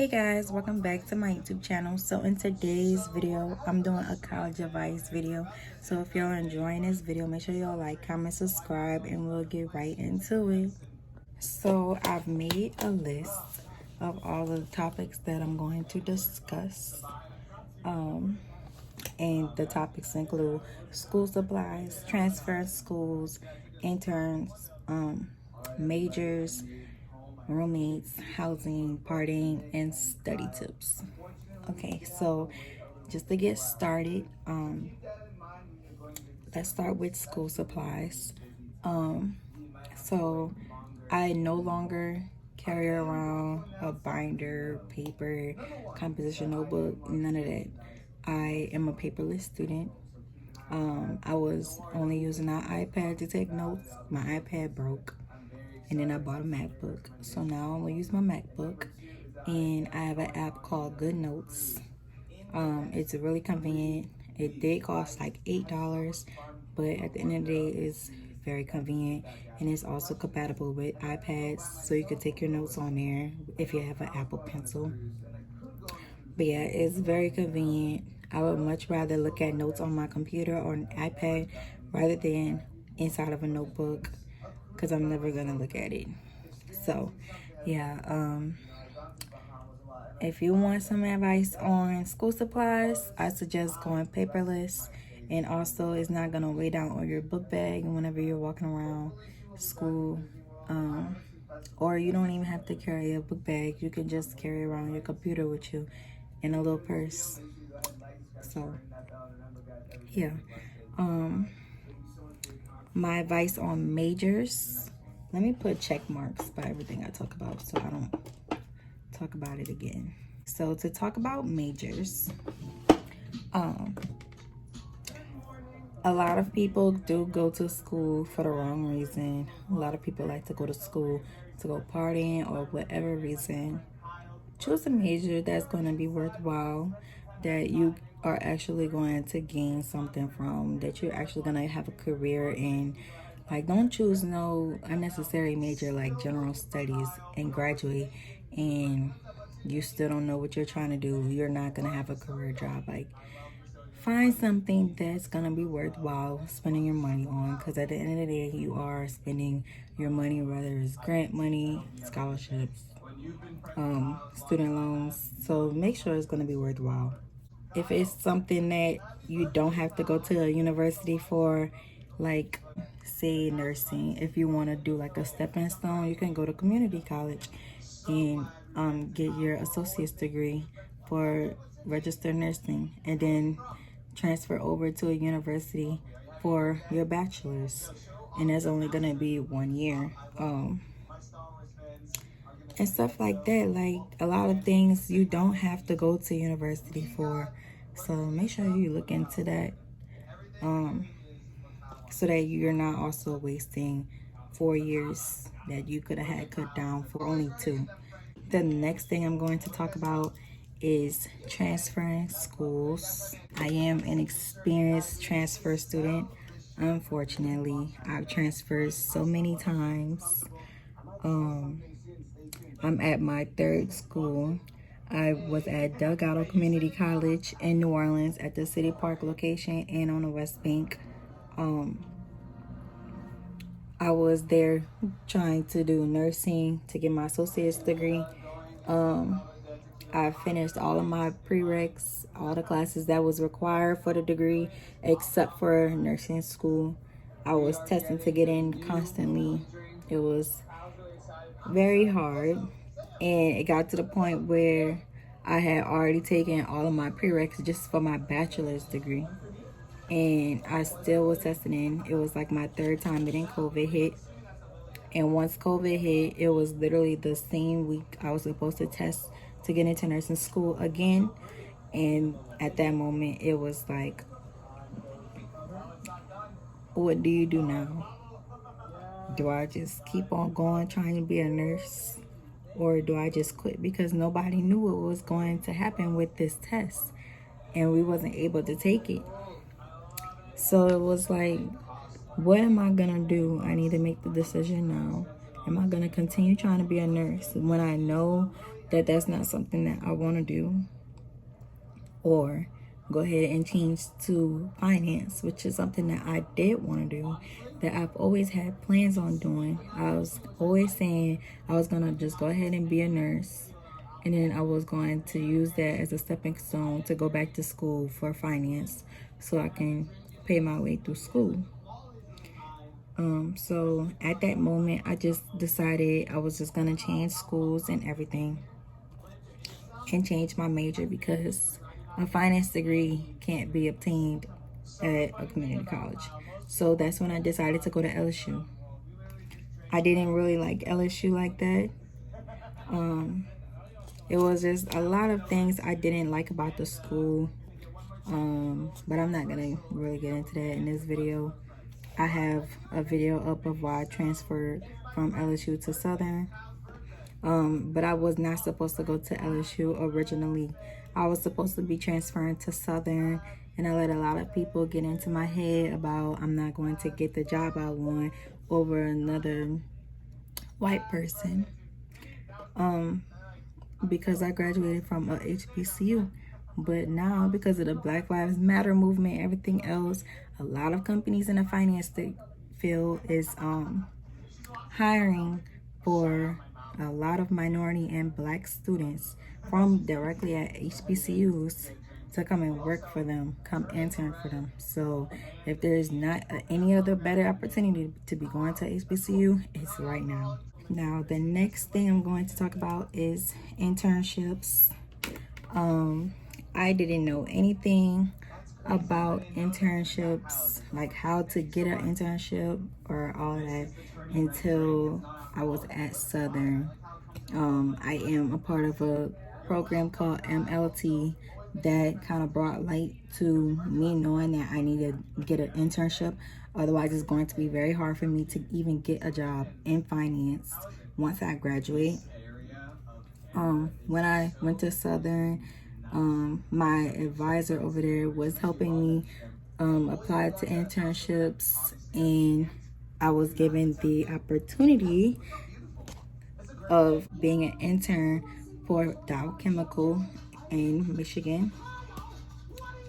Hey guys, welcome back to my YouTube channel. So in today's video, I'm doing a college advice video. So if y'all enjoying this video, make sure y'all like, comment, subscribe, and we'll get right into it. So I've made a list of all the topics that I'm going to discuss. And the topics include school supplies, transfer schools, interns, majors, roommates, housing, partying, and study tips. Okay, so just to get started, let's start with school supplies. So I no longer carry around a binder, paper, composition notebook, none of that. I am a paperless student. I was only using an iPad to take notes. My iPad broke, and then I bought a MacBook. So now I only use my MacBook, and I have an app called Good Notes. It's really convenient. It did cost like $8, but at the end of the day, it's very convenient, and it's also compatible with iPads, so you can take your notes on there if you have an Apple Pencil. But yeah, it's very convenient. I would much rather look at notes on my computer or an iPad rather than inside of a notebook, because I'm never gonna look at it. So yeah, if you want some advice on school supplies, I suggest going paperless, and also it's not gonna weigh down on your book bag whenever you're walking around school. Or you don't even have to carry a book bag. You can just carry around your computer with you in a little purse. So yeah. My advice on majors. Let me put check marks by everything I talk about so I don't talk about it again. So to talk about majors, a lot of people do go to school for the wrong reason. A lot of people like to go to school to go partying or whatever reason. Choose a major that's going to be worthwhile, that you are actually going to gain something from, that you're actually going to have a career in. Like, don't choose no unnecessary major like general studies and graduate and you still don't know what you're trying to do. You're not going to have a career job. Like, find something that's going to be worthwhile spending your money on, because at the end of the day, you are spending your money, whether it's grant money, scholarships, student loans. So make sure it's going to be worthwhile. If it's something that you don't have to go to a university for, like say nursing, if you want to do like a stepping stone, you can go to community college and get your associate's degree for registered nursing, and then transfer over to a university for your bachelor's, and that's only going to be 1 year. And stuff like that. Like, a lot of things you don't have to go to university for. So make sure you look into that, so that you're not also wasting 4 years that you could have had cut down for only 2. The next thing I'm going to talk about is transferring schools. I am an experienced transfer student. Unfortunately, I've transferred so many times. I'm at my 3rd school. I was at Delgado Community College in New Orleans at the City Park location and on the West Bank. I was there trying to do nursing to get my associate's degree. I finished all of my prereqs, all the classes that was required for the degree, except for nursing school. I was testing to get in constantly. It was very hard, and it got to the point where I had already taken all of my prereqs just for my bachelor's degree, and I still was testing in. It was like my 3rd time, and then COVID hit. And once COVID hit, it was literally the same week I was supposed to test to get into nursing school again. And at that moment, it was like, what do you do now? Do I just keep on going trying to be a nurse? Or do I just quit? Because nobody knew what was going to happen with this test, and we wasn't able to take it. So it was like, what am I gonna do? I need to make the decision now. Am I gonna continue trying to be a nurse when I know that that's not something that I want to do, or go ahead and change to finance, which is something that I did want to do, that I've always had plans on doing. I was always saying I was going to just go ahead and be a nurse, and then I was going to use that as a stepping stone to go back to school for finance so I can pay my way through school. So at that moment, I just decided I was just going to change schools and everything, and change my major, because a finance degree can't be obtained at a community college. So that's when I decided to go to LSU. I didn't really like LSU like that. It was just a lot of things I didn't like about the school. But I'm not gonna really get into that in this video. I have a video up of why I transferred from LSU to Southern. But I was not supposed to go to LSU originally. I was supposed to be transferring to Southern, and I let a lot of people get into my head about I'm not going to get the job I want over another white person, because I graduated from a HBCU. But now, because of the Black Lives Matter movement, everything else, a lot of companies in the finance field is hiring for a lot of minority and black students from directly at HBCUs to come and work for them, come intern for them. So if there is not any other better opportunity to be going to HBCU, it's right now. Now, the next thing I'm going to talk about is internships. I didn't know anything about internships, like how to get an internship or all of that, until I was at Southern. I am a part of a program called MLT that kind of brought light to me knowing that I need to get an internship. Otherwise, it's going to be very hard for me to even get a job in finance once I graduate. When I went to Southern, my advisor over there was helping me apply to internships, and I was given the opportunity of being an intern for Dow Chemical in Michigan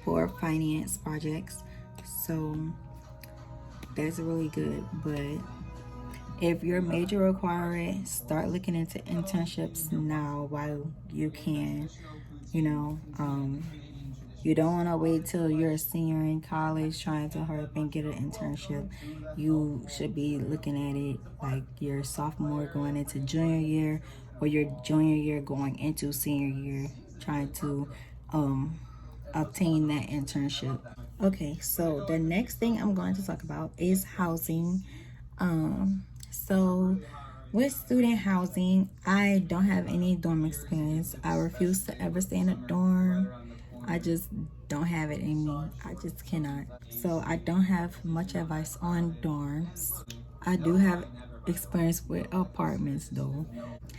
for finance projects. So that's really good. But if your major require it, start looking into internships now while you can. You know, you don't want to wait till you're a senior in college trying to hurry up and get an internship. You should be looking at it like your sophomore going into junior year, or your junior year going into senior year, trying to obtain that internship. Okay, so the next thing I'm going to talk about is housing. So with student housing, I don't have any dorm experience. I refuse to ever stay in a dorm. I just don't have it in me. I just cannot. So I don't have much advice on dorms. I do have experience with apartments though.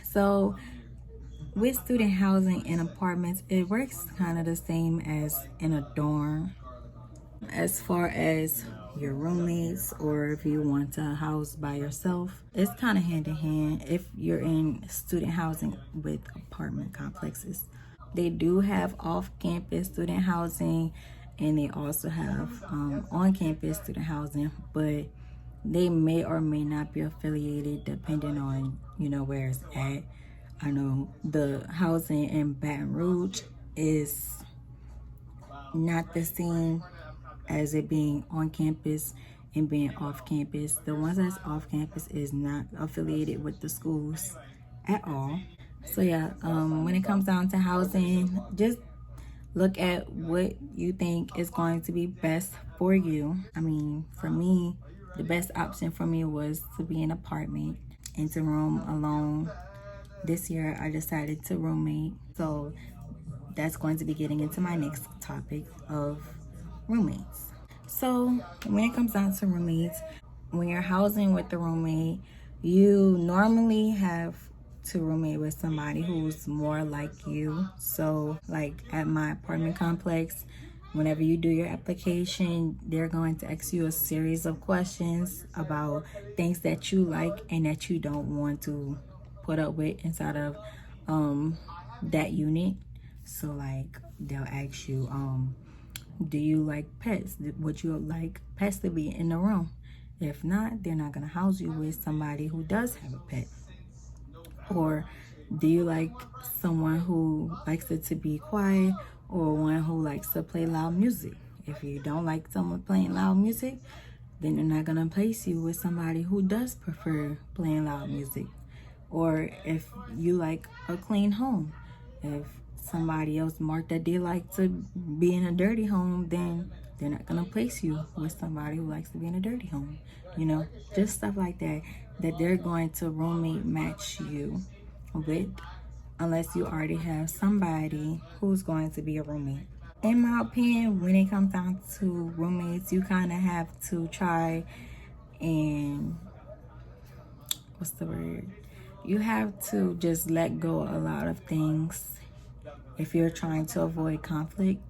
So with student housing and apartments, it works kind of the same as in a dorm. As far as your roommates, or if you want to house by yourself, it's kind of hand in hand if you're in student housing with apartment complexes. They do have off-campus student housing, and they also have on-campus student housing, but they may or may not be affiliated depending on where it's at. I know the housing in Baton Rouge is not the same as it being on campus and being off campus. The ones that's off campus is not affiliated with the schools at all. So yeah, when it comes down to housing, just look at what you think is going to be best for you. I mean, for me, the best option for me was to be in an apartment and to room alone. This year I decided to roommate. So that's going to be getting into my next topic of roommates. So when it comes down to roommates, when you're housing with the roommate, you normally have to roommate with somebody who's more like you. So like at my apartment complex, whenever you do your application, they're going to ask you a series of questions about things that you like and that you don't want to put up with inside of that unit. So like they'll ask you, do you like pets? Would you like pets to be in the room? If not, they're not gonna house you with somebody who does have a pet. Or do you like someone who likes it to be quiet, or one who likes to play loud music? If you don't like someone playing loud music, then they're not gonna place you with somebody who does prefer playing loud music. Or if you like a clean home, if somebody else marked that they like to be in a dirty home, then they're not gonna place you with somebody who likes to be in a dirty home. You know, just stuff like that, that they're going to roommate match you with, unless you already have somebody who's going to be a roommate. In my opinion, when it comes down to roommates, you kind of have to try and, what's the word? You have to just let go a lot of things if you're trying to avoid conflict.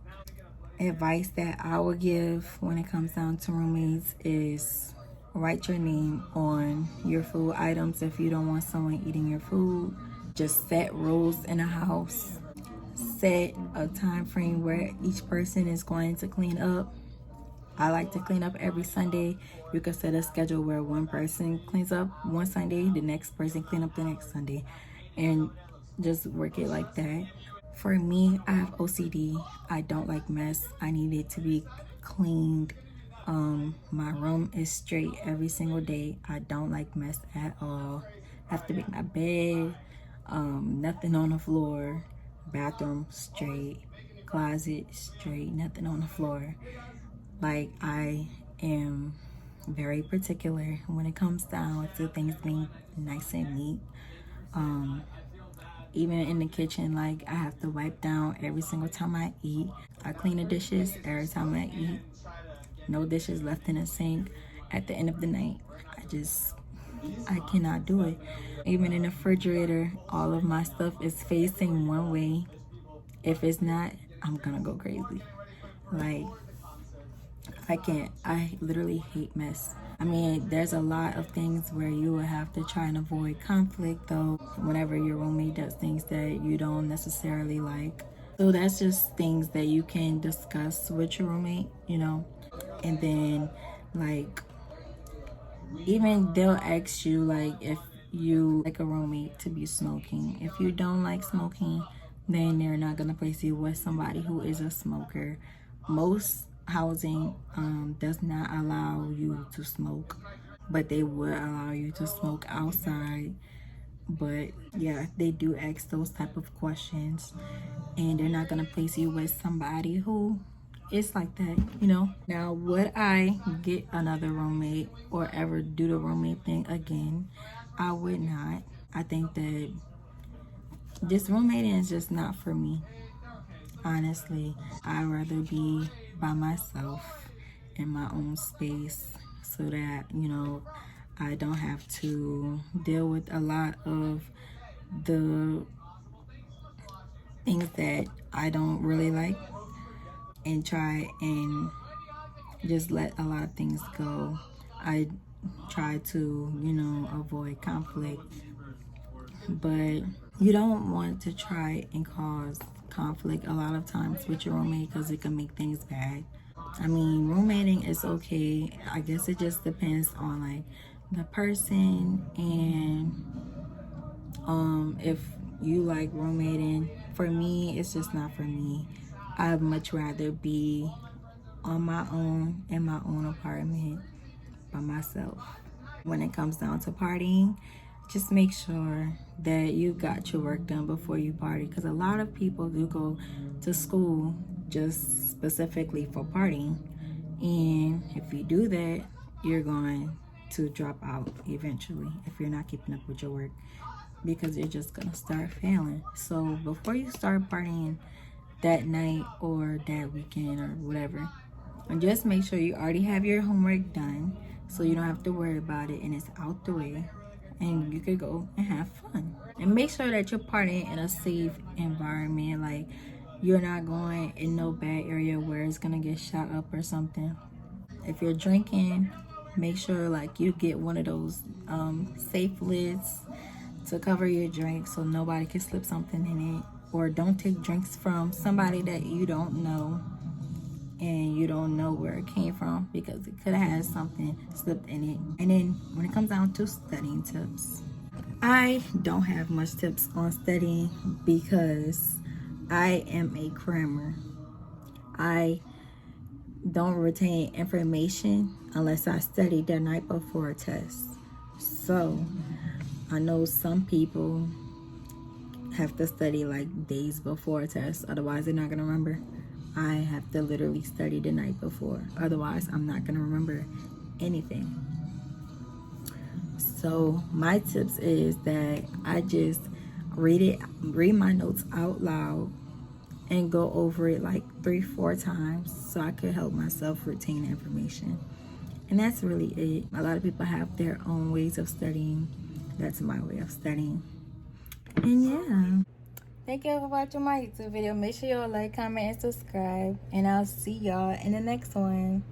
Advice that I would give when it comes down to roommates is write your name on your food items if you don't want someone eating your food. Just set rules in a house. Set a time frame where each person is going to clean up. I like to clean up every Sunday. You could set a schedule where one person cleans up one Sunday, the next person clean up the next Sunday, and just work it like that. For me, I have OCD. I don't like mess. I need it to be cleaned. My room is straight every single day. I don't like mess at all. I have to make my bed, nothing on the floor, bathroom straight, closet straight, nothing on the floor. Like, I am very particular when it comes down to things being nice and neat. Even in the kitchen, like, I have to wipe down every single time I eat. I clean the dishes every time I eat. No dishes left in the sink at the end of the night. I cannot do it. Even in the refrigerator, all of my stuff is facing one way. If it's not, I'm gonna go crazy. Like, I can't. I literally hate mess. I mean, there's a lot of things where you will have to try and avoid conflict, though, whenever your roommate does things that you don't necessarily like. So that's just things that you can discuss with your roommate, you know. And then, like, even they'll ask you, like, if you like a roommate to be smoking. If you don't like smoking, then they're not gonna place you with somebody who is a smoker. Most housing does not allow you to smoke, but they would allow you to smoke outside. But yeah, they do ask those type of questions, and they're not gonna place you with somebody who is like that, you know. Now, would I get another roommate or ever do the roommate thing again? I would not. I think that this roommating is just not for me. Honestly, I'd rather be by myself in my own space, so that, you know, I don't have to deal with a lot of the things that I don't really like, and try and just let a lot of things go. I try to, you know, avoid conflict, but you don't want to try and cause conflict a lot of times with your roommate, because it can make things bad. I mean, roommating is okay. I guess it just depends on like the person, and if you like roommating. For me, it's just not for me. I'd much rather be on my own in my own apartment by myself. When it comes down to partying, just make sure that you got your work done before you party, because a lot of people do go to school just specifically for partying, and if you do that, you're going to drop out eventually if you're not keeping up with your work, because you're just gonna start failing. So before you start partying that night or that weekend or whatever, and just make sure you already have your homework done, so you don't have to worry about it and it's out the way, and you could go and have fun. And make sure that you're partying in a safe environment. Like, you're not going in no bad area where it's gonna get shot up or something. If you're drinking, make sure like you get one of those safe lids to cover your drink so nobody can slip something in it. or don't take drinks from somebody that you don't know and you don't know where it came from, because it could have had something slipped in it. And then when it comes down to studying tips, I don't have much tips on studying because I am a crammer. I don't retain information unless I study the night before a test. So I know some people have to study like days before a test, otherwise they're not gonna remember. I have to literally study the night before, otherwise I'm not gonna remember anything. So my tips is that I just read my notes out loud and go over it like 3-4 times so I could help myself retain information. And that's really it. A lot of people have their own ways of studying. That's my way of studying. And yeah. Thank you for watching my YouTube video. Make sure you like, comment, and subscribe. And I'll see y'all in the next one.